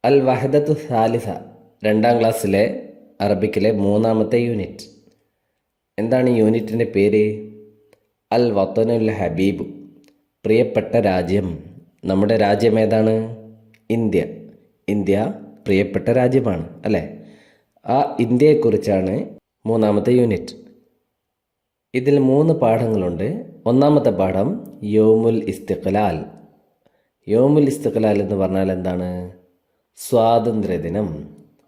അൽ വഹദത്തു സാലിസ, രണ്ടാം ക്ലാസ്സിലെ അറബിക്കിലെ മൂന്നാമത്തെ യൂണിറ്റ്. എന്താണ് ഈ യൂണിറ്റിൻ്റെ പേര്? അൽ വത്തനുൽ ഹബീബ്, പ്രിയപ്പെട്ട രാജ്യം. നമ്മുടെ രാജ്യം ഏതാണ്? ഇന്ത്യ. ഇന്ത്യ പ്രിയപ്പെട്ട രാജ്യമാണ് അല്ലേ? ആ ഇന്ത്യയെക്കുറിച്ചാണ് മൂന്നാമത്തെ യൂണിറ്റ്. ഇതിൽ 3 പാഠങ്ങളുണ്ട്. ഒന്നാമത്തെ പാഠം യൗമുൽ ഇസ്തിഖ്ലാൽ. യൗമുൽ ഇസ്തിഖ്ലാൽ എന്ന് പറഞ്ഞാൽ എന്താണ്? സ്വാതന്ത്ര്യദിനം.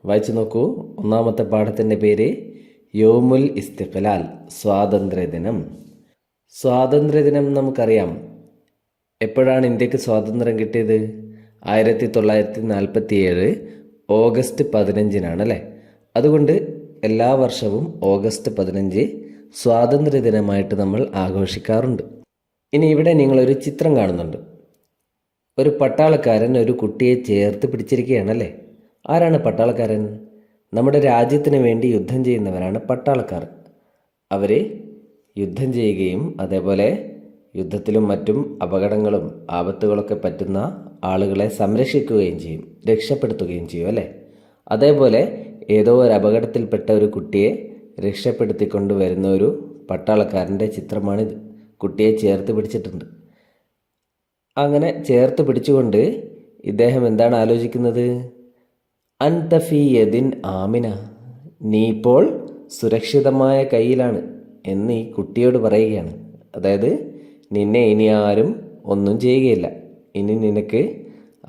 വായിച്ചു നോക്കൂ. ഒന്നാമത്തെ പാഠത്തിൻ്റെ പേര് യൗമുൽ ഇസ്തിഖ്ലാൽ, സ്വാതന്ത്ര്യദിനം. സ്വാതന്ത്ര്യദിനം നമുക്കറിയാം. എപ്പോഴാണ് ഇന്ത്യക്ക് സ്വാതന്ത്ര്യം കിട്ടിയത്? 1947 ഓഗസ്റ്റ് 15 അല്ലേ? അതുകൊണ്ട് എല്ലാ വർഷവും ഓഗസ്റ്റ് 15 സ്വാതന്ത്ര്യദിനമായിട്ട് നമ്മൾ ആഘോഷിക്കാറുണ്ട്. ഇനി ഇവിടെ നിങ്ങളൊരു ചിത്രം കാണുന്നുണ്ട്. ഒരു പട്ടാളക്കാരൻ ഒരു കുട്ടിയെ ചേർത്ത് പിടിച്ചിരിക്കുകയാണല്ലേ? ആരാണ് പട്ടാളക്കാരൻ? നമ്മുടെ രാജ്യത്തിന് വേണ്ടി യുദ്ധം ചെയ്യുന്നവരാണ് പട്ടാളക്കാർ. അവർ യുദ്ധം ചെയ്യുകയും അതേപോലെ യുദ്ധത്തിലും മറ്റും അപകടങ്ങളും ആപത്തുകളൊക്കെ പറ്റുന്ന ആളുകളെ സംരക്ഷിക്കുകയും ചെയ്യും, രക്ഷപ്പെടുത്തുകയും ചെയ്യും അല്ലേ? അതേപോലെ ഏതോ ഒരു അപകടത്തിൽപ്പെട്ട ഒരു കുട്ടിയെ രക്ഷപ്പെടുത്തിക്കൊണ്ട് വരുന്ന ഒരു പട്ടാളക്കാരൻ്റെ ചിത്രമാണിത്. കുട്ടിയെ ചേർത്ത് പിടിച്ചിട്ടുണ്ട്. അങ്ങനെ ചേർത്ത് പിടിച്ചുകൊണ്ട് ഇദ്ദേഹം എന്താണ് ആലോചിക്കുന്നത്? അൻത ഫീ യദിൻ ആമിന, നീ ഇപ്പോൾ സുരക്ഷിതമായ കയ്യിലാണ് എന്ന് ഈ കുട്ടിയോട് പറയുകയാണ്. അതായത് നിന്നെ ഇനി ആരും ഒന്നും ചെയ്യുകയില്ല, ഇനി നിനക്ക്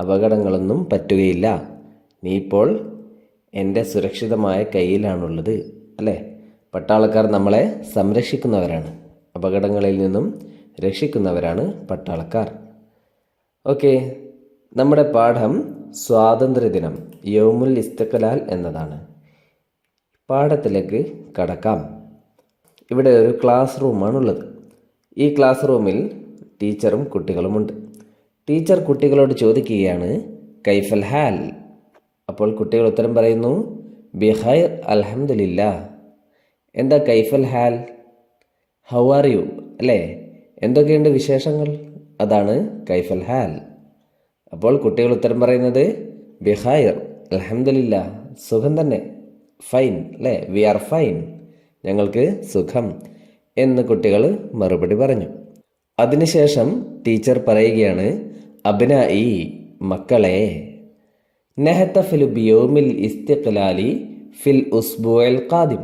അപകടങ്ങളൊന്നും പറ്റുകയില്ല, നീ ഇപ്പോൾ എൻ്റെ സുരക്ഷിതമായ കയ്യിലാണുള്ളത് അല്ലേ? പട്ടാളക്കാർ നമ്മളെ സംരക്ഷിക്കുന്നവരാണ്, അപകടങ്ങളിൽ നിന്നും രക്ഷിക്കുന്നവരാണ് പട്ടാളക്കാർ. ഓക്കെ, നമ്മുടെ പാഠം സ്വാതന്ത്ര്യദിനം, യൗമുൽ ഇസ്തിഖ്ലാൽ എന്നതാണ്. പാഠത്തിലേക്ക് കടക്കാം. ഇവിടെ ഒരു ക്ലാസ് റൂമാണുള്ളത്. ഈ ക്ലാസ് റൂമിൽ ടീച്ചറും കുട്ടികളുമുണ്ട്. ടീച്ചർ കുട്ടികളോട് ചോദിക്കുകയാണ്, കൈഫൽ ഹാൽ? അപ്പോൾ കുട്ടികൾ ഉത്തരം പറയുന്നു, ബിഖൈർ അൽഹംദുലില്ലാ. എന്താ കൈഫൽ ഹാൽ? ഹൗ ആർ യു അല്ലേ? എന്തൊക്കെയുണ്ട് വിശേഷങ്ങൾ? അതാണ് കൈഫൽ ഹാൽ. അപ്പോൾ കുട്ടികൾ ഉത്തരം പറയുന്നത് ബിഖൈർ അൽഹംദുലില്ലാ, സുഖം തന്നെ, ഫൈൻ അല്ലേ? വി ആർ ഫൈൻ, ഞങ്ങൾക്ക് സുഖം എന്ന് കുട്ടികൾ മറുപടി പറഞ്ഞു. അതിനുശേഷം ടീച്ചർ പറയുകയാണ്, അബ്നാഇ, മക്കളെ, നഹ്തഫിലു ബിയൗമിൽ ഇസ്തിഖ്ലാലി ഫിൽ ഉസ്ബുഇൽ ഖാദിം,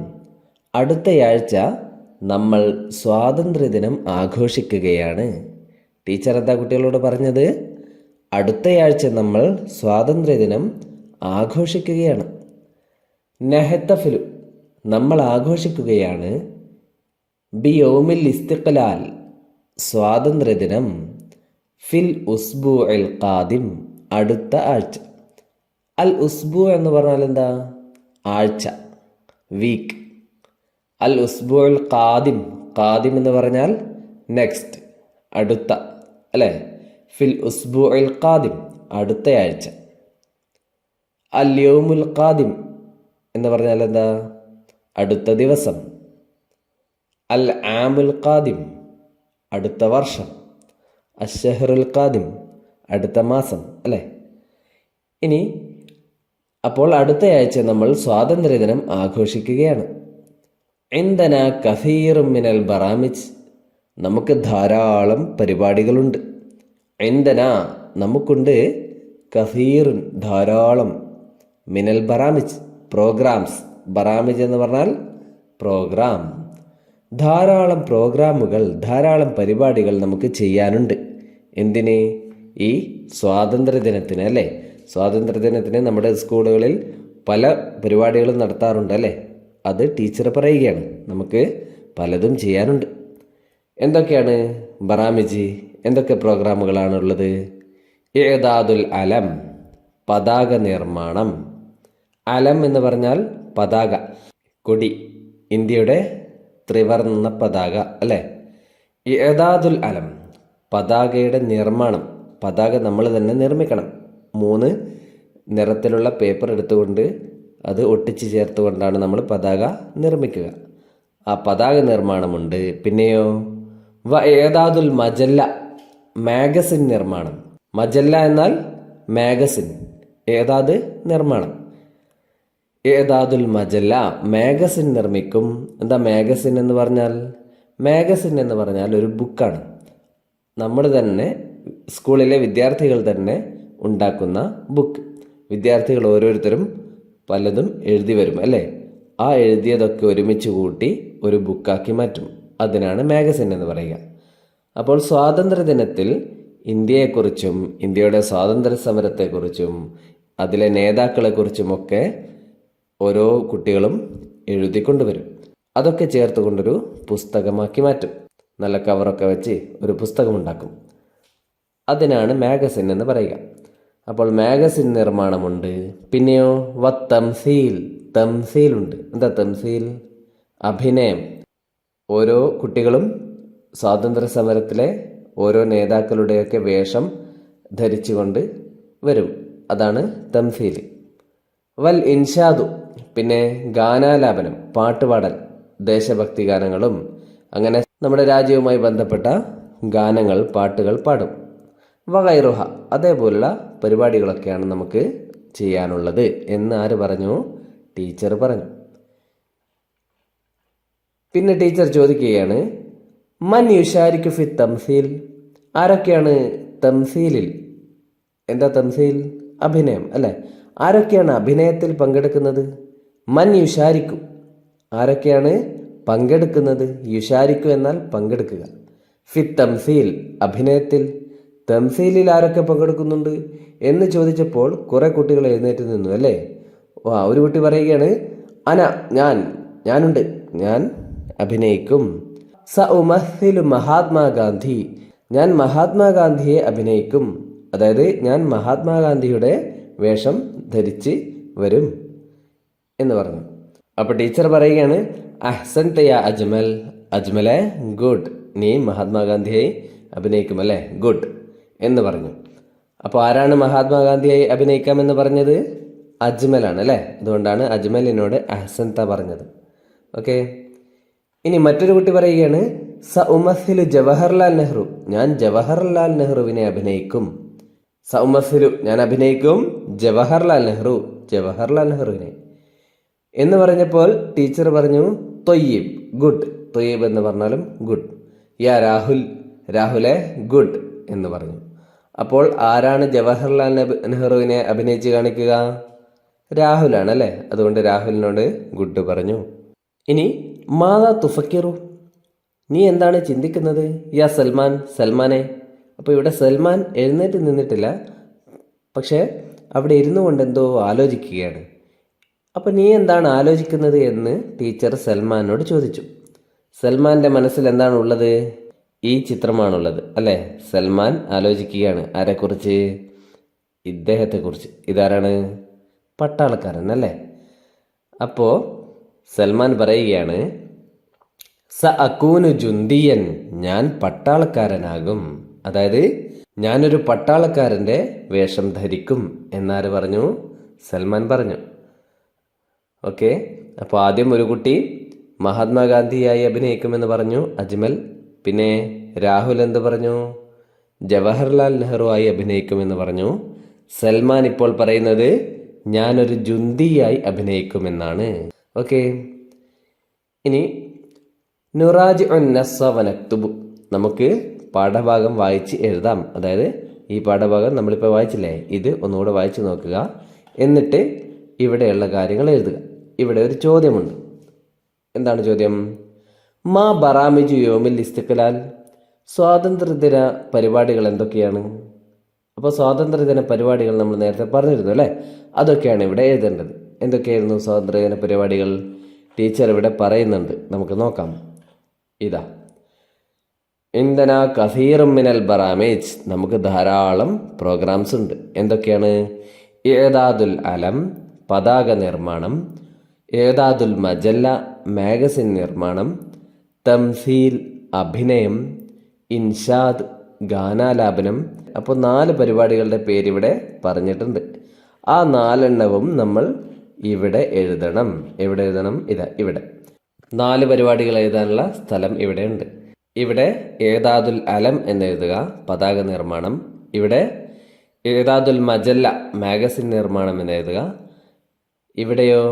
അടുത്തയാഴ്ച നമ്മൾ സ്വാതന്ത്ര്യദിനം ആഘോഷിക്കുകയാണ്. ടീച്ചർ എന്താ കുട്ടികളോട് പറഞ്ഞത്? അടുത്തയാഴ്ച നമ്മൾ സ്വാതന്ത്ര്യദിനം ആഘോഷിക്കുകയാണ്. നഹ്തഫിലു, നമ്മൾ ആഘോഷിക്കുകയാണ്, ബിയൗമിൽ ഇസ്തിഖ്ലാൽ, സ്വാതന്ത്ര്യദിനം, ഫിൽ ഉസ്ബുഇൽ ഖാദിം, അടുത്ത ആഴ്ച. അൽ ഉസ്ബു എന്ന് പറഞ്ഞാൽ എന്താ? ആഴ്ച, വീക്ക്. അൽ ഉസ്ബുഉൽ ഖാദിം, ഖാദിം എന്ന് പറഞ്ഞാൽ നെക്സ്റ്റ്, അടുത്ത അല്ലേ? ഫിൽ ഉസ്ബുഇൽ ഖാദിം, അടുത്തയാഴ്ച. അൽ യൗമുൽ ഖാദിം എന്ന് പറഞ്ഞാൽ എന്താ? അടുത്ത ദിവസം. അൽ ആമുൽ ഖാദിം, അടുത്ത വർഷം. അശ്ശഹറുൽ ഖാദിം, അടുത്ത മാസം അല്ലേ? ഇനി അപ്പോൾ അടുത്തയാഴ്ച നമ്മൾ സ്വാതന്ത്ര്യദിനം ആഘോഷിക്കുകയാണ്. ഇൻദന കസീറും മിനൽ ബറാമിജ്, നമുക്ക് ധാരാളം പരിപാടികളുണ്ട്. ഇൻദന, നമുക്കുണ്ട്, കസീറുൻ, ധാരാളം, മിനൽ ബറാമിജ്, പ്രോഗ്രാംസ്. ബറാമിജ് എന്ന് പറഞ്ഞാൽ പ്രോഗ്രാം. ധാരാളം പ്രോഗ്രാമുകൾ, ധാരാളം പരിപാടികൾ നമുക്ക് ചെയ്യാനുണ്ട്. എന്തിന്? ഈ സ്വാതന്ത്ര്യദിനത്തിന് അല്ലേ? സ്വാതന്ത്ര്യദിനത്തിന് നമ്മുടെ സ്കൂളുകളിൽ പല പരിപാടികളും നടത്താറുണ്ട് അല്ലേ? അത് ടീച്ചർ പറയുകയാണ്, നമുക്ക് പലതും ചെയ്യാനുണ്ട്. എന്തൊക്കെയാണ് ബറാമിജ്? എന്തൊക്കെ പ്രോഗ്രാമുകളാണുള്ളത്? ഇഅദാദുൽ അലം, പതാക നിർമ്മാണം. അലം എന്ന് പറഞ്ഞാൽ പതാക, കൊടി, ഇന്ത്യയുടെ ത്രിവർണ്ണ പതാക അല്ലേ? ഇഅദാദുൽ അലം, പതാകയുടെ നിർമ്മാണം. പതാക നമ്മൾ തന്നെ നിർമ്മിക്കണം. 3 നിറത്തിലുള്ള പേപ്പർ എടുത്തുകൊണ്ട് അത് ഒട്ടിച്ച് ചേർത്തുകൊണ്ടാണ് നമ്മൾ പതാക നിർമ്മിക്കുക. ആ പതാക നിർമ്മാണമുണ്ട്. പിന്നെയോ ഇഅദാദുൽ മജല്ല, മാഗസിൻ നിർമ്മാണം. മജല്ല എന്നാൽ മാഗസിൻ, ഏതാത് നിർമ്മാണം. ഏതാദുൽ മജല്ല മാഗസിൻ നിർമ്മിക്കും. എന്താ മാഗസിൻ എന്ന് പറഞ്ഞാൽ? മാഗസിൻ എന്ന് പറഞ്ഞാൽ ഒരു ബുക്കാണ്. നമ്മൾ തന്നെ സ്കൂളിലെ വിദ്യാർത്ഥികൾ തന്നെ ഉണ്ടാക്കുന്ന ബുക്ക്. വിദ്യാർത്ഥികൾ ഓരോരുത്തരും പലതും എഴുതി വരും അല്ലേ? ആ എഴുതിയതൊക്കെ ഒരുമിച്ച് കൂട്ടി ഒരു ബുക്കാക്കി മാറ്റും. അതിനാണ് മാഗസിൻ എന്ന് പറയുക. അപ്പോൾ സ്വാതന്ത്ര്യദിനത്തിൽ ഇന്ത്യയെക്കുറിച്ചും ഇന്ത്യയുടെ സ്വാതന്ത്ര്യ സമരത്തെക്കുറിച്ചും അതിലെ നേതാക്കളെക്കുറിച്ചുമൊക്കെ ഓരോ കുട്ടികളും എഴുതിക്കൊണ്ടുവരും. അതൊക്കെ ചേർത്തുകൊണ്ടൊരു പുസ്തകമാക്കി മാറ്റും. നല്ല കവറൊക്കെ വെച്ച് ഒരു പുസ്തകമുണ്ടാക്കും. അതിനാണ് മാഗസിൻ എന്ന് പറയുക. അപ്പോൾ മാഗസിൻ നിർമ്മാണമുണ്ട്. പിന്നെയോ തംസീൽ, തംസീലുണ്ട്. എന്താ തംസീൽ? അഭിനയം. ഓരോ കുട്ടികളും സ്വാതന്ത്ര്യ സമരത്തിലെ ഓരോ നേതാക്കളുടെയൊക്കെ വേഷം ധരിച്ചുകൊണ്ട് വരും. അതാണ് തംസീൽ. വൽ ഇൻഷാദു, പിന്നെ ഗാനാലാപനം, പാട്ടുപാടൽ, ദേശഭക്തി ഗാനങ്ങളും അങ്ങനെ നമ്മുടെ രാജ്യവുമായി ബന്ധപ്പെട്ട ഗാനങ്ങൾ, പാട്ടുകൾ പാടും. വഗൈറുഹ, അതേപോലുള്ള പരിപാടികളൊക്കെയാണ് നമുക്ക് ചെയ്യാനുള്ളത് എന്ന് ആര് പറഞ്ഞു? ടീച്ചർ പറഞ്ഞു. പിന്നെ ടീച്ചർ ചോദിക്കുകയാണ്, മൻ യുഷാരിക്കു ഫി തംസീൽ, ആരൊക്കെയാണ് തംസീലിൽ? എന്താ തംസീൽ? അഭിനയം അല്ലെ? ആരൊക്കെയാണ് അഭിനയത്തിൽ പങ്കെടുക്കുന്നത്? മൻ യുഷാരിക്കു, ആരൊക്കെയാണ് പങ്കെടുക്കുന്നത്? യുഷാരിക്കു എന്നാൽ പങ്കെടുക്കുക. ഫി തംസീൽ, അഭിനയത്തിൽ. തംസീലിൽ ആരൊക്കെ പങ്കെടുക്കുന്നുണ്ട് എന്ന് ചോദിച്ചപ്പോൾ കുറെ കുട്ടികൾ എഴുന്നേറ്റ് നിന്നു അല്ലേ? ഒരു കുട്ടി പറയുകയാണ്, ഞാനുണ്ട്, ഞാൻ അഭിനയിക്കും. സ ഉമസ്സിലു മഹാത്മാഗാന്ധി, ഞാൻ മഹാത്മാഗാന്ധിയെ അഭിനയിക്കും. അതായത് ഞാൻ മഹാത്മാഗാന്ധിയുടെ വേഷം ധരിച്ച് വരും എന്ന് പറഞ്ഞു. അപ്പോൾ ടീച്ചർ പറയുകയാണ്, അഹ്സൻത യാ അജ്മൽ, അജ്മലെ ഗുഡ്, നീ മഹാത്മാഗാന്ധിയായി അഭിനയിക്കുമല്ലേ, ഗുഡ് എന്ന് പറഞ്ഞു. അപ്പോൾ ആരാണ് മഹാത്മാഗാന്ധിയായി അഭിനയിക്കാമെന്ന് പറഞ്ഞത്? അജ്മലാണ് അല്ലേ? അതുകൊണ്ടാണ് അജ്മലിനോട് അഹ്സൻത പറഞ്ഞത്. ഓക്കെ. ഇനി മറ്റൊരു കുട്ടി പറയുകയാണ്, സ ഉമസ്സിലു ജവഹർലാൽ നെഹ്റു, ഞാൻ ജവഹർലാൽ നെഹ്റുവിനെ അഭിനയിക്കും. സ ഉമസ്സിലു, ഞാൻ അഭിനയിക്കും, ജവഹർലാൽ നെഹ്റു, ജവഹർലാൽ നെഹ്റുവിനെ എന്ന് പറഞ്ഞപ്പോൾ ടീച്ചർ പറഞ്ഞു, തൊയ്യബ്, ഗുഡ്. തൊയ്യബ് എന്ന് പറഞ്ഞാലും ഗുഡ്. യാ രാഹുൽ, രാഹുലെ ഗുഡ് എന്ന് പറഞ്ഞു. അപ്പോൾ ആരാണ് ജവഹർലാൽ നെഹ്റുവിനെ അഭിനയിച്ച് കാണിക്കുക? രാഹുലാണ് അല്ലേ? അതുകൊണ്ട് രാഹുലിനോട് ഗുഡ് പറഞ്ഞു. ഇനി മാതാ തുഫക്കിറു, നീ എന്താണ് ചിന്തിക്കുന്നത്? യാ സൽമാൻ, സൽമാനെ. അപ്പോൾ ഇവിടെ സൽമാൻ എഴുന്നേറ്റ് നിന്നിട്ടില്ല, പക്ഷേ അവിടെ ഇരുന്നു കൊണ്ട് എന്തോ ആലോചിക്കുകയാണ്. അപ്പോൾ നീ എന്താണ് ആലോചിക്കുന്നത് എന്ന് ടീച്ചർ സൽമാനോട് ചോദിച്ചു. സൽമാൻ്റെ മനസ്സിൽ എന്താണ് ഉള്ളത്? ഈ ചിത്രമാണുള്ളത് അല്ലേ? സൽമാൻ ആലോചിക്കുകയാണ്. ആരെക്കുറിച്ച്? ഇദ്ദേഹത്തെക്കുറിച്ച്. ഇതാരാണ്? പട്ടാളക്കാരൻ അല്ലേ? അപ്പോൾ സൽമാൻ പറയുകയാണ്, സ അക്കൂനു ജുന്തിയൻ, ഞാൻ പട്ടാളക്കാരനാകും. അതായത് ഞാനൊരു പട്ടാളക്കാരൻ്റെ വേഷം ധരിക്കും എന്നാര് പറഞ്ഞു? സൽമാൻ പറഞ്ഞു. ഓക്കെ. അപ്പോൾ ആദ്യം ഒരു കുട്ടി മഹാത്മാഗാന്ധിയായി അഭിനയിക്കുമെന്ന് പറഞ്ഞു, അജ്മൽ. പിന്നെ രാഹുൽ എന്ത് പറഞ്ഞു? ജവഹർലാൽ നെഹ്റു ആയി അഭിനയിക്കുമെന്ന് പറഞ്ഞു. സൽമാൻ ഇപ്പോൾ പറയുന്നത് ഞാനൊരു ജുന്തിയായി അഭിനയിക്കുമെന്നാണ്. ഓക്കെ. ഇനി നുറാജ് വനക്തുബ്, നമുക്ക് പാഠഭാഗം വായിച്ച് എഴുതാം. അതായത് ഈ പാഠഭാഗം നമ്മളിപ്പോൾ വായിച്ചില്ലേ, ഇത് ഒന്നുകൂടെ വായിച്ചു നോക്കുക. എന്നിട്ട് ഇവിടെയുള്ള കാര്യങ്ങൾ എഴുതുക. ഇവിടെ ഒരു ചോദ്യമുണ്ട്. എന്താണ് ചോദ്യം? മാ ബറാമിജു യോമിൽ ഇസ്തിഖ്ലാൽ, സ്വാതന്ത്ര്യദിന പരിപാടികൾ എന്തൊക്കെയാണ്? അപ്പോൾ സ്വാതന്ത്ര്യദിന പരിപാടികൾ നമ്മൾ നേരത്തെ പറഞ്ഞിരുന്നു അല്ലേ? അതൊക്കെയാണ് ഇവിടെ എഴുതേണ്ടത്. എന്തൊക്കെയായിരുന്നു സ്വാതന്ത്ര്യദിന പരിപാടികൾ? ടീച്ചർ ഇവിടെ പറയുന്നുണ്ട്, നമുക്ക് നോക്കാം. ഇതാ, ഇന്ദന കസീറും മിനൽ ബറാമേജ്, നമുക്ക് ധാരാളം പ്രോഗ്രാംസ് ഉണ്ട്. എന്തൊക്കെയാണ്? ഏതാദുൽ അലം, പതാക നിർമ്മാണം. ഏതാദുൽ മജല്ല, മാഗസിൻ നിർമ്മാണം. തംസീൽ, അഭിനയം. ഇൻഷാദ്, ഗാനാലാപനം. അപ്പോൾ 4 പരിപാടികളുടെ പേരിവിടെ പറഞ്ഞിട്ടുണ്ട്. ആ 4 നമ്മൾ ഇവിടെ എഴുതണം. എവിടെ എഴുതണം? ഇതാ ഇവിടെ 4 പരിപാടികൾ എഴുതാനുള്ള സ്ഥലം ഇവിടെ ഉണ്ട്. ഇവിടെ ഏതാദുൽ അലം എന്നെഴുതുക, പതാക നിർമ്മാണം. ഇവിടെ ഇഴദാദുൽ മജല്ല മാഗസിൻ നിർമ്മാണം എന്ന് എഴുതുക. ഇവിടെയോ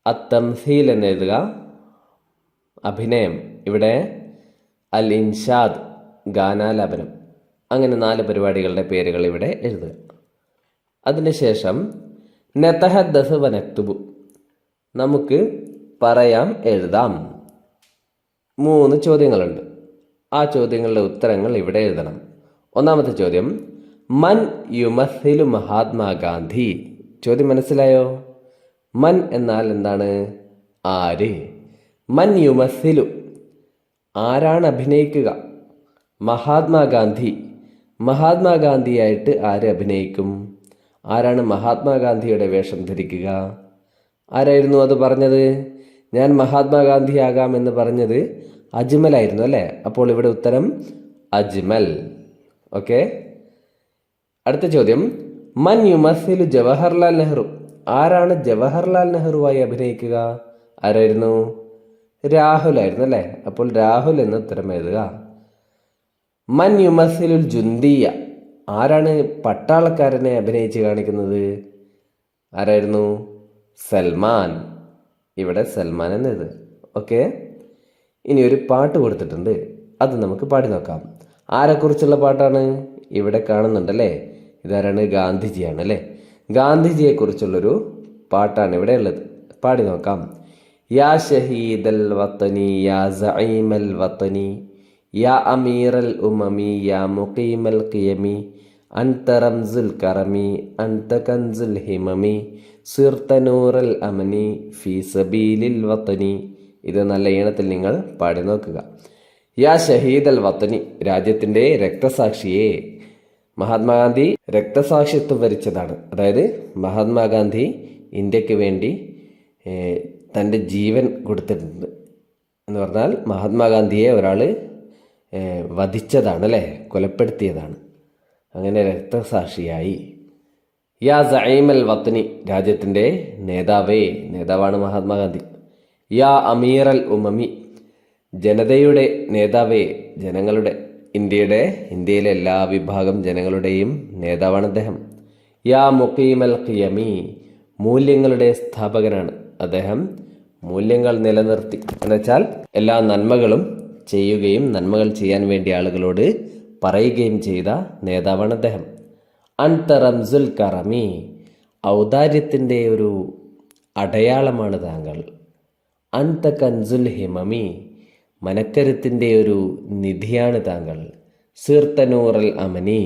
അത്തംസീൽ എന്ന് എഴുതുക, അഭിനയം. ഇവിടെ അൽ ഇൻഷാദ് ഗാനാലാപനം. അങ്ങനെ 4 പരിപാടികളുടെ പേരുകൾ ഇവിടെ എഴുതുക. അതിനുശേഷം നതഹദ്ദസു വനക്തുബു, നമുക്ക് പറയാം, എഴുതാം. 3 ചോദ്യങ്ങളുണ്ട്. ആ ചോദ്യങ്ങളുടെ ഉത്തരങ്ങൾ ഇവിടെ എഴുതണം. ഒന്നാമത്തെ ചോദ്യം, മൻ യുമസ്സിലു മഹാത്മാഗാന്ധി. ചോദ്യം മനസ്സിലായോ? മൻ എന്നാൽ എന്താണ്? ആര്. മൻ യുമസ്സിലു, ആരാണ് അഭിനയിക്കുക? മഹാത്മാഗാന്ധി, മഹാത്മാഗാന്ധിയായിട്ട് ആര് അഭിനയിക്കും? ആരാണ് മഹാത്മാഗാന്ധിയുടെ വേഷം ധരിക്കുക? ആരായിരുന്നു അത് പറഞ്ഞത്? ഞാൻ മഹാത്മാഗാന്ധിയാകാം എന്ന് പറഞ്ഞത് അജ്മലായിരുന്നു അല്ലേ? അപ്പോൾ ഇവിടെ ഉത്തരം അജ്മൽ. ഓക്കെ. അടുത്ത ചോദ്യം, മൻ യുമസ്സിലു ജവഹർലാൽ നെഹ്റു. ആരാണ് ജവഹർലാൽ നെഹ്റുവായി അഭിനയിക്കുക? ആരായിരുന്നു? രാഹുൽ ആയിരുന്നു അല്ലേ? അപ്പോൾ രാഹുൽ എന്ന് ഉത്തരം എഴുതുക. മൻ യുമസ്സിലുൽ ജുന്ദിയ. ആരാണ് പട്ടാളക്കാരനെ അഭിനയിച്ച് കാണിക്കുന്നത്? ആരായിരുന്നു? സൽമാൻ. ഇവിടെ സൽമാൻ എന്ന് എഴുതുക. ഓക്കെ. ഇനി ഒരു പാട്ട് കൊടുത്തിട്ടുണ്ട്, അത് നമുക്ക് പാടി നോക്കാം. ആരെക്കുറിച്ചുള്ള പാട്ടാണ്? ഇവിടെ കാണുന്നുണ്ടല്ലേ, ഇതാരാണ്? ഗാന്ധിജിയാണ് അല്ലേ? ഗാന്ധിജിയെക്കുറിച്ചുള്ളൊരു പാട്ടാണ് ഇവിടെ ഉള്ളത്. പാടി നോക്കാം. യാ ഷഹീദൽ വത്തനി യാ സഈമൽ വത്തനി യാ അമീറൽ ഉമമി യാ മുഖീമൽ ഖിയമി അൻത റംസുൽ കറമി അൻത കൻസുൽ ഹിമമി സിർത നൂറൽ അമനി ഫീ സബീലിൽ വത്തനി. ഇത് നല്ല ഈണത്തിൽ നിങ്ങൾ പാടി നോക്കുക. യാ ഷഹീദൽ വത്തനി, രാജ്യത്തിൻ്റെ രക്തസാക്ഷിയെ. മഹാത്മാഗാന്ധി രക്തസാക്ഷിത്വം വരിച്ചതാണ്. അതായത് മഹാത്മാഗാന്ധി ഇന്ത്യക്ക് വേണ്ടി തൻ്റെ ജീവൻ കൊടുത്തിട്ടുണ്ട് എന്ന് പറഞ്ഞാൽ മഹാത്മാഗാന്ധിയെ ഒരാൾ വധിച്ചതാണ് അല്ലേ, കൊലപ്പെടുത്തിയതാണ്. അങ്ങനെ രക്തസാക്ഷിയായി. യാ സഈമൽ വത്തനി, രാജ്യത്തിൻ്റെ നേതാവേ. നേതാവാണ് മഹാത്മാഗാന്ധി. യാ അമീറൽ ഉമമി, ജനതയുടെ നേതാവേ, ജനങ്ങളുടെ, ഇന്ത്യയിലെ എല്ലാ വിഭാഗം ജനങ്ങളുടെയും നേതാവാണ് അദ്ദേഹം. യാ മുഖീമൽ ഖിയമി, മൂല്യങ്ങളുടെ സ്ഥാപകനാണ് അദ്ദേഹം. മൂല്യങ്ങൾ നിലനിർത്തി എന്നുവെച്ചാൽ എല്ലാ നന്മകളും ചെയ്യുകയും നന്മകൾ ചെയ്യാൻ വേണ്ടി ആളുകളോട് പറയുകയും ചെയ്ത നേതാവാണ് അദ്ദേഹം. അൻത റംസുൽ കറമി, ഔദാര്യത്തിൻ്റെ ഒരു അടയാളമാണ് താങ്കൾ. അൻത കൻസുൽ ഹിമമി, മനക്കരുത്തിൻ്റെ ഒരു നിധിയാണ് താങ്കൾ. സിർത്തനൂറൽ അമനി,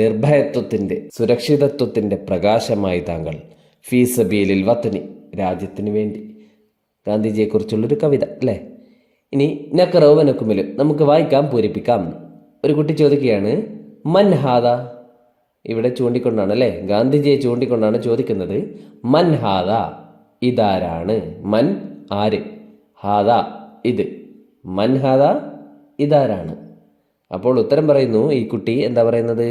നിർഭയത്വത്തിൻ്റെ, സുരക്ഷിതത്വത്തിൻ്റെ പ്രകാശമായി താങ്കൾ. ഫീ സബീലിൽ വത്തനി, രാജ്യത്തിന് വേണ്ടി. ഗാന്ധിജിയെക്കുറിച്ചുള്ളൊരു കവിത അല്ലേ? ഇനി നഖറവനക്കുമിൽ, നമുക്ക് വായിക്കാം, പൂരിപ്പിക്കാം. ഒരു കുട്ടി ചോദിക്കുകയാണ്, മൻ ഹാദ. ഇവിടെ ചൂണ്ടിക്കൊണ്ടാണ് അല്ലേ, ഗാന്ധിജിയെ ചൂണ്ടിക്കൊണ്ടാണ് ചോദിക്കുന്നത്. മൻ ഹാദ, ഇതാരാണ്? മൻ ആര്, ഹാദ ഇത്. മൻ ഹാദ, ഇതാരാണ്? അപ്പോൾ ഉത്തരം പറയുന്നു ഈ കുട്ടി. എന്താ പറയുന്നത്?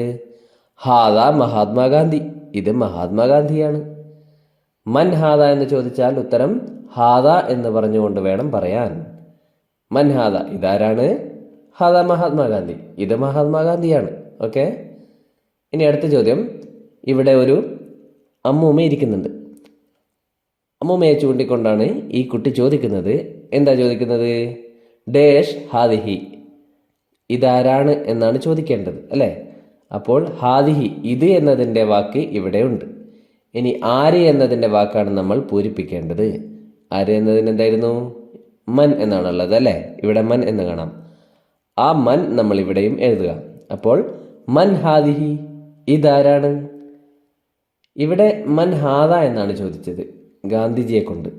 ഹാദ മഹാത്മാഗാന്ധി, ഇത് മഹാത്മാഗാന്ധിയാണ്. മൻ ഹാദ എന്ന് ചോദിച്ചാൽ ഉത്തരം ഹാദ എന്ന് പറഞ്ഞുകൊണ്ട് വേണം പറയാൻ. മൻ ഹാദ, ഇതാരാണ്? ഹാദ മഹാത്മാഗാന്ധി, ഇത് മഹാത്മാഗാന്ധിയാണ്. ഓക്കെ. ഇനി അടുത്ത ചോദ്യം, ഇവിടെ ഒരു അമ്മൂമ്മ ഇരിക്കുന്നുണ്ട്. അമ്മൂമ്മയെ ചൂണ്ടിക്കൊണ്ടാണ് ഈ കുട്ടി ചോദിക്കുന്നത്. എന്താ ചോദിക്കുന്നത്? ഡേഷ് ഹാദിഹി, ഇതാരാണ് എന്നാണ് ചോദിക്കേണ്ടത് അല്ലേ? അപ്പോൾ ഹാദിഹി, ഇത് എന്നതിൻ്റെ വാക്ക് ഇവിടെ ഉണ്ട്. ഇനി ആര് എന്നതിൻ്റെ വാക്കാണ് നമ്മൾ പൂരിപ്പിക്കേണ്ടത്. ആര് എന്നതിന് എന്തായിരുന്നു? മൻ എന്നാണുള്ളത് അല്ലേ? ഇവിടെ മൻ എന്ന് കാണാം. ആ മൻ നമ്മൾ ഇവിടെയും എഴുതുക. അപ്പോൾ മൻ ഹാദിഹി, ഇതാരാണ്? ഇവിടെ മൻ ഹാദ എന്നാണ് ചോദിച്ചത് ഗാന്ധിജിയെ കൊണ്ട്.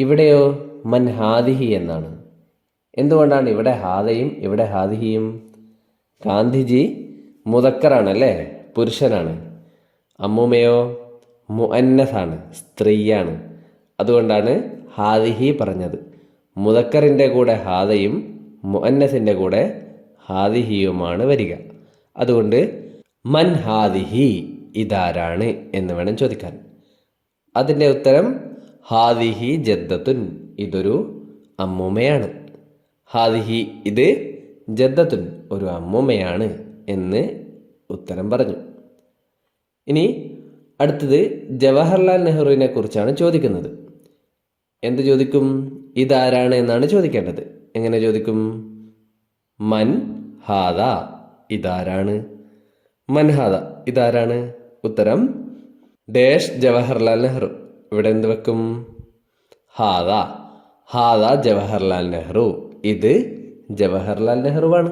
ഇവിടെയോ മൻ ഹാദിഹി എന്നാണ്. എന്തുകൊണ്ടാണ് ഇവിടെ ഹാദയും ഇവിടെ ഹാദിഹിയും? ഗാന്ധിജി മുദക്കറാണ് അല്ലേ, പുരുഷനാണ്. അമ്മൂമ്മയോ മുഅന്നസാണ്, സ്ത്രീയാണ്. അതുകൊണ്ടാണ് ഹാദിഹി പറഞ്ഞത്. മുദക്കറിൻ്റെ കൂടെ ഹാദയും മുഅന്നസിൻ്റെ കൂടെ ഹാദിഹിയുമാണ് വരിക. അതുകൊണ്ട് മൻ ഹാദിഹി, ഇതാരാണ് എന്ന് വേണം ചോദിക്കാൻ. അതിൻ്റെ ഉത്തരം ഹാദിഹി ജദ്ദത്തുൻ, ഇതൊരു അമ്മൂമ്മയാണ്. ഹാദിഹി, ഇത് ജദ്ദത്തുൻ, ഒരു അമ്മൂമ്മയാണ് എന്ന് ഉത്തരം പറഞ്ഞു. ഇനി അടുത്തത് ജവഹർലാൽ നെഹ്റുവിനെ കുറിച്ചാണ് ചോദിക്കുന്നത്. എന്ത് ചോദിക്കും? ഇതാരാണ് എന്നാണ് ചോദിക്കേണ്ടത്. എങ്ങനെ ചോദിക്കും? മൻ ഹാദ, ഇതാരാണ്? മൻ ഹാദ, ഇതാരാണ്? ഉത്തരം ഡേഷ് ജവഹർലാൽ നെഹ്റു. ഇവിടെ എന്ത് വെക്കും? ഹാദ, ഹാദ ജവഹർലാൽ നെഹ്റു, ഇത് ജവഹർലാൽ നെഹ്റുവാണ്.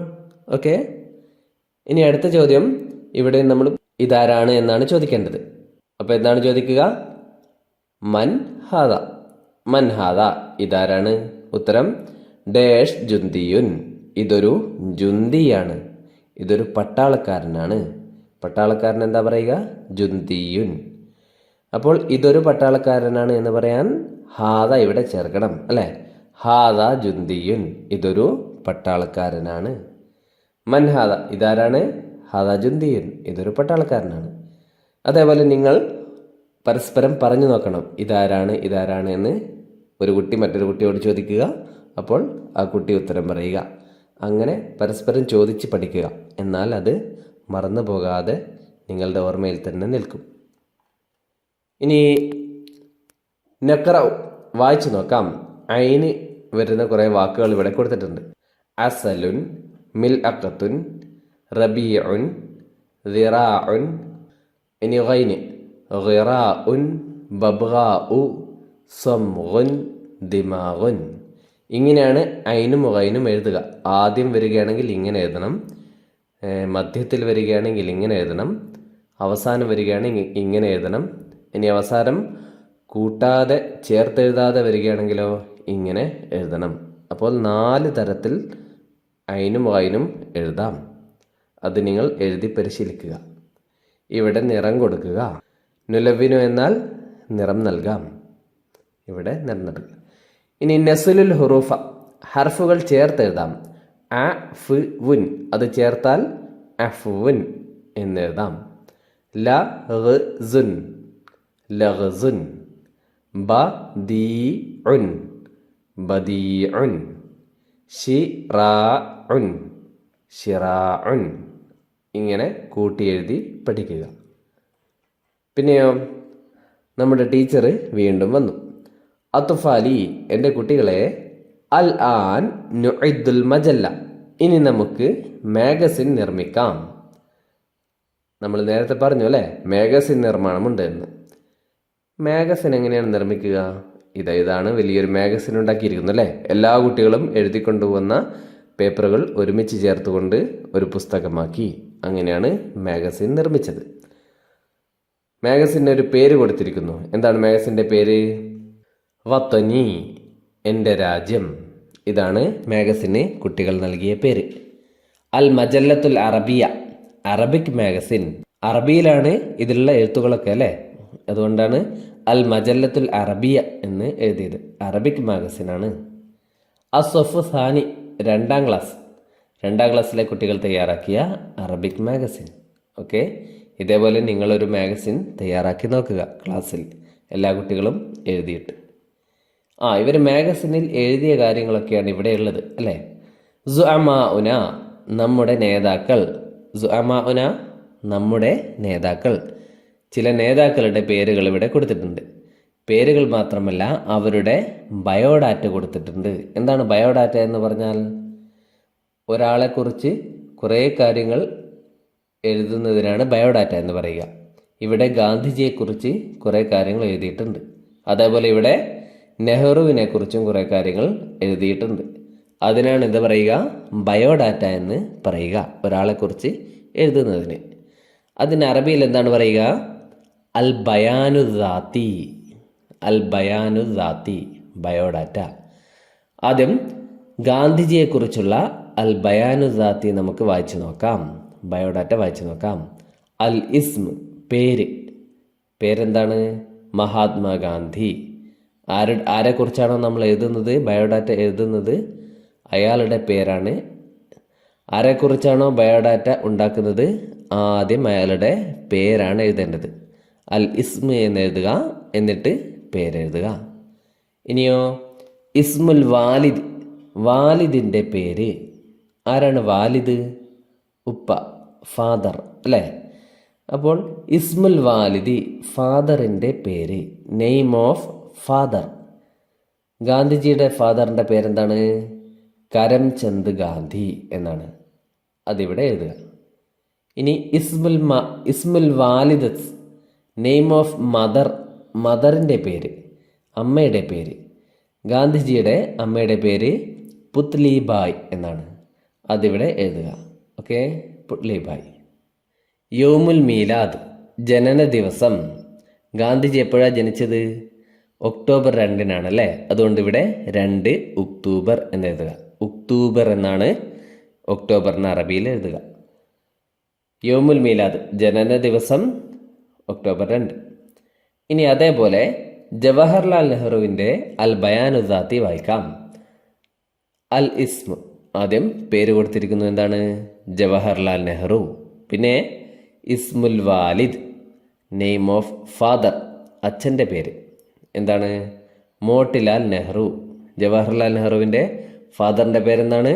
ഓക്കെ. ഇനി അടുത്ത ചോദ്യം, ഇവിടെ നമ്മൾ ഇതാരാണ് എന്നാണ് ചോദിക്കേണ്ടത്. അപ്പോൾ എന്താണ് ചോദിക്കുക? മൻ ഹാദ, മൻ ഹാദ, ഇതാരാണ്? ഉത്തരം ഡേഷ് ജുന്തിയുൻ, ഇതൊരു ജുന്തിയാണ്, ഇതൊരു പട്ടാളക്കാരനാണ്. പട്ടാളക്കാരൻ എന്താ പറയുക? ജുന്തിയുൻ. അപ്പോൾ ഇതൊരു പട്ടാളക്കാരനാണ് എന്ന് പറയാൻ ഹാദ ഇവിടെ ചേർക്കണം, അല്ലേ? ഹാദ ജുന്തിയുൻ, ഇതൊരു പട്ടാളക്കാരനാണ്. മൻ ഹാദ, ഇതാരാണ്? ഹാദ ജുന്തിയുൻ, ഇതൊരു പട്ടാളക്കാരനാണ്. അതേപോലെ നിങ്ങൾ പരസ്പരം പറഞ്ഞു നോക്കണം, ഇതാരാണ് ഇതാരാണ് എന്ന്. ഒരു കുട്ടി മറ്റൊരു കുട്ടിയോട് ചോദിക്കുക, അപ്പോൾ ആ കുട്ടി ഉത്തരം പറയുക. അങ്ങനെ പരസ്പരം ചോദിച്ച് പഠിക്കുക. എന്നാൽ അത് മറന്നു പോകാതെ നിങ്ങളുടെ ഓർമ്മയിൽ തന്നെ നിൽക്കും. ഇനി നഖറ വായിച്ചു നോക്കാം. ഐന് വരുന്ന കുറേ വാക്കുകൾ ഇവിടെ കൊടുത്തിട്ടുണ്ട്. അസലുൻ, മിൽ അക്കത്തുൻ, റബീഉൻ, ദിറാഉൻ. ഇനി ഗൈന് ഗിറാഉൻ, ബബ്ഗാഉ, സംഗുൻ, ദിമാഗുൻ. ഇങ്ങനെയാണ് ഐനും ഗൈനും എഴുതുക. ആദ്യം വരികയാണെങ്കിൽ ഇങ്ങനെ എഴുതണം, മധ്യത്തിൽ വരികയാണെങ്കിൽ ഇങ്ങനെ എഴുതണം, അവസാനം വരികയാണെങ്കിൽ ഇങ്ങനെ എഴുതണം. ഇനി അവസാനം കൂട്ടാതെ ചേർത്തെഴുതാതെ വരികയാണെങ്കിലോ ഇങ്ങനെ എഴുതണം. അപ്പോൾ 4 തരത്തിൽ ഐനും ഗൈനും എഴുതാം. അത് നിങ്ങൾ എഴുതി പരിശീലിക്കുക. ഇവിടെ നിറം കൊടുക്കുക. നുലവിനു എന്നാൽ നിറം നൽകാം. ഇവിടെ നിറം നൽകുക. ഇനി നസ്ലുൽ ഹുറൂഫ, ഹർഫുകൾ ചേർത്തെഴുതാം. അ ഫ് വുൻ, അത് ചേർത്താൽ അഫ്വുൻ എന്നെഴുതാം. ലഗ്സുൻ, ലഗ്സുൻ. ബദീഉൻ, ബദീഉൻ. ശിറാഉൻ, ശിറാഉൻ. ഇങ്ങനെ കൂട്ടി എഴുതി പഠിക്കുക. പിന്നെയോ നമ്മുടെ ടീച്ചർ വീണ്ടും വന്നു. അത്ഫാലി, എൻ്റെ കുട്ടികളെ, അൽ ആൻ നുഇദ്ദുൽ മജല്ല, ഇനി നമുക്ക് മാഗസിൻ നിർമ്മിക്കാം. നമ്മൾ നേരത്തെ പറഞ്ഞു അല്ലേ, മാഗസിൻ നിർമ്മാണമുണ്ട് എന്ന്. മാഗസിൻ എങ്ങനെയാണ് നിർമ്മിക്കുക? ഇതാണ് വലിയൊരു മാഗസിൻ ഉണ്ടാക്കിയിരിക്കുന്നു അല്ലേ. എല്ലാ കുട്ടികളും എഴുതിക്കൊണ്ടുവന്ന പേപ്പറുകൾ ഒരുമിച്ച് ചേർത്തുകൊണ്ട് ഒരു പുസ്തകമാക്കി. അങ്ങനെയാണ് മാഗസിൻ നിർമ്മിച്ചത്. മാഗസിന് ഒരു പേര് കൊടുത്തിരിക്കുന്നു. എന്താണ് മാഗസിൻ്റെ പേര്? വത്തനി, എൻ്റെ രാജ്യം. ഇതാണ് മാഗസിന് കുട്ടികൾ നൽകിയ പേര്. അൽ മജല്ലത്തുൽ അറബിയ, അറബിക് മാഗസിൻ. അറബിയിലാണ് ഇതിലുള്ള എഴുത്തുകളൊക്കെ അല്ലേ, അതുകൊണ്ടാണ് അൽ മജല്ലത്തുൽ അറബിയ എന്ന് എഴുതിയത്. അറബിക് മാഗസിനാണ്. അസ്വഫ് സാനി, 2ാം ക്ലാസ്, 2ാം ക്ലാസ്സിലെ കുട്ടികൾ തയ്യാറാക്കിയ അറബിക് മാഗസിൻ. ഓക്കെ. ഇതേപോലെ നിങ്ങളൊരു മാഗസിൻ തയ്യാറാക്കി നോക്കുക ക്ലാസ്സിൽ, എല്ലാ കുട്ടികളും എഴുതിയിട്ട്. ഇവർ മാഗസിനിൽ എഴുതിയ കാര്യങ്ങളൊക്കെയാണ് ഇവിടെ ഉള്ളത് അല്ലേ. സുഅമാഉന, നമ്മുടെ നേതാക്കൾ. സുഅമാഉന, നമ്മുടെ നേതാക്കൾ. ചില നേതാക്കളുടെ പേരുകൾ ഇവിടെ കൊടുത്തിട്ടുണ്ട്. പേരുകൾ മാത്രമല്ല, അവരുടെ ബയോഡാറ്റ കൊടുത്തിട്ടുണ്ട്. എന്താണ് ബയോഡാറ്റ എന്ന് പറഞ്ഞാൽ? ഒരാളെക്കുറിച്ച് കുറേ കാര്യങ്ങൾ എഴുതുന്നതിനാണ് ബയോഡാറ്റ എന്ന് പറയുക. ഇവിടെ ഗാന്ധിജിയെക്കുറിച്ച് കുറേ കാര്യങ്ങൾ എഴുതിയിട്ടുണ്ട്. അതേപോലെ ഇവിടെ നെഹ്റുവിനെ കുറിച്ചും കുറേ കാര്യങ്ങൾ എഴുതിയിട്ടുണ്ട്. അതിനാണ് എന്ത് പറയുക? ബയോഡാറ്റ എന്ന് പറയുക, ഒരാളെക്കുറിച്ച് എഴുതുന്നതിന്. അതിന് അറബിയിൽ എന്താണ് പറയുക? അൽ ബയാനുദാത്തി, അൽ ബയാനുദാത്തി, ബയോഡാറ്റ. ആദ്യം ഗാന്ധിജിയെക്കുറിച്ചുള്ള അൽ ബയാനുദാത്തി നമുക്ക് വായിച്ചു നോക്കാം. ബയോഡാറ്റ വായിച്ചു നോക്കാം. അൽ ഇസ്മ, പേര്. പേരെന്താണ്? മഹാത്മാഗാന്ധി. ആരെക്കുറിച്ചാണോ നമ്മൾ എഴുതുന്നത്, ബയോഡാറ്റ എഴുതുന്നത്, അയാളുടെ പേരാണ്. ആരെക്കുറിച്ചാണോ ബയോഡാറ്റ ഉണ്ടാക്കുന്നത്, ആദ്യം അയാളുടെ പേരാണ് എഴുതേണ്ടത്. അൽ ഇസ്മ എന്ന് എഴുതുക, എന്നിട്ട് പേരെഴുതുക. ഇനിയോ ഇസ്മുൽ വാലിദ്, വാലിദിൻ്റെ പേര്. ആരാണ് വാലിദ്? ഉപ്പ, ഫാദർ അല്ലേ. അപ്പോൾ ഇസ്മുൽ വാലിദി ഫാദറിൻ്റെ പേര്, നെയിം ഓഫ് ഫാദർ. ഗാന്ധിജിയുടെ ഫാദറിൻ്റെ പേരെന്താണ്? കരംചന്ദ് ഗാന്ധി എന്നാണ്. അതിവിടെ എഴുതുക. ഇനി ഇസ്മുൽ വാലിദത്ത് നെയിം ഓഫ് മദർ, മദറിൻ്റെ പേര്, അമ്മയുടെ പേര്. ഗാന്ധിജിയുടെ അമ്മയുടെ പേര് പുത്ലിബായ് എന്നാണ്. അതിവിടെ എഴുതുക. ഓക്കെ, പുത്ലിബായ്. യൗമുൽ മീലാദ് ജനന ദിവസം. ഗാന്ധിജി എപ്പോഴാണ് ജനിച്ചത്? ഒക്ടോബർ 2-നാണ് അല്ലേ? അതുകൊണ്ട് ഇവിടെ 2 ഒക്ടോബർ എന്ന് എഴുതുക. ഒക്ടോബർ എന്നാണ് ഒക്ടോബറിന് അറബിയിൽ എഴുതുക. യൗമുൽ മീലാദ് ജനന ദിവസം ഒക്ടോബർ 2. ഇനി അതേപോലെ ജവഹർലാൽ നെഹ്റുവിൻ്റെ അൽ ബയാനുദാത്തി വായിക്കാം. അൽ ഇസ്മു, ആദ്യം പേര് കൊടുത്തിരിക്കുന്നത് എന്താണ്? ജവഹർലാൽ നെഹ്റു. പിന്നെ ഇസ്മുൽ വാലിദ് നെയിം ഓഫ് ഫാദർ, അച്ഛൻ്റെ പേര് എന്താണ്? മോട്ടിലാൽ നെഹ്റു. ജവഹർലാൽ നെഹ്റുവിൻ്റെ ഫാദറിൻ്റെ പേരെന്താണ്?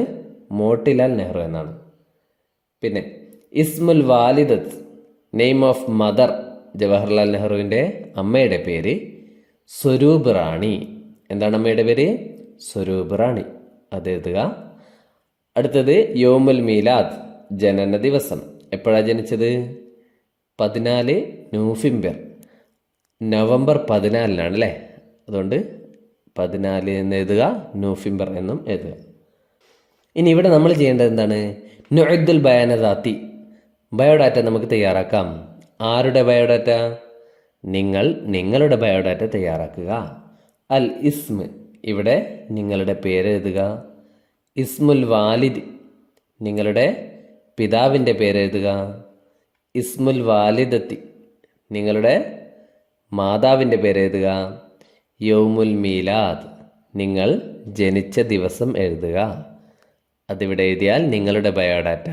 മോട്ടിലാൽ നെഹ്റു എന്നാണ്. പിന്നെ ഇസ്മുൽ വാലിദത്ത് നെയിം ഓഫ് മദർ, ജവഹർലാൽ നെഹ്റുവിൻ്റെ അമ്മയുടെ പേര് സ്വരൂപ് റാണി. എന്താണ് അമ്മയുടെ പേര്? സ്വരൂപ് റാണി. അത് എഴുതുക. അടുത്തത് യൗമുൽ മീലാദ് ജനന ദിവസം. എപ്പോഴാണ് ജനിച്ചത്? 14 നവംബർ 14-നാണ് അല്ലേ? അതുകൊണ്ട് 14 എന്ന് എഴുതുക, നവംബർ എന്നും എഴുതുക. ഇനി ഇവിടെ നമ്മൾ ചെയ്യേണ്ടത് എന്താണ്? നുഅദ്ദുൽ ബയാനദാത്തി, ബയോഡാറ്റ നമുക്ക് തയ്യാറാക്കാം. ആരുടെ ബയോഡാറ്റ? നിങ്ങളുടെ ബയോഡാറ്റ തയ്യാറാക്കുക. അൽ ഇസ്മ്, ഇവിടെ നിങ്ങളുടെ പേര് എഴുതുക. ഇസ്മുൽ വാലിദ്, നിങ്ങളുടെ പിതാവിൻ്റെ പേര് എഴുതുക. ഇസ്മുൽ വാലിദത്തി, നിങ്ങളുടെ മാതാവിൻ്റെ പേര് എഴുതുക. യൗമുൽ മീലാദ്, നിങ്ങൾ ജനിച്ച ദിവസം എഴുതുക. അതിവിടെ എഴുതിയാൽ നിങ്ങളുടെ ബയോഡാറ്റ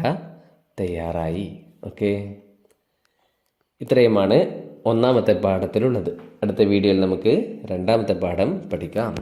തയ്യാറായി. ഓക്കെ, ഇത്രയുമാണ് ഒന്നാമത്തെ പാഠത്തിലുള്ളത്. അടുത്ത വീഡിയോയിൽ നമുക്ക് രണ്ടാമത്തെ പാഠം പഠിക്കാം.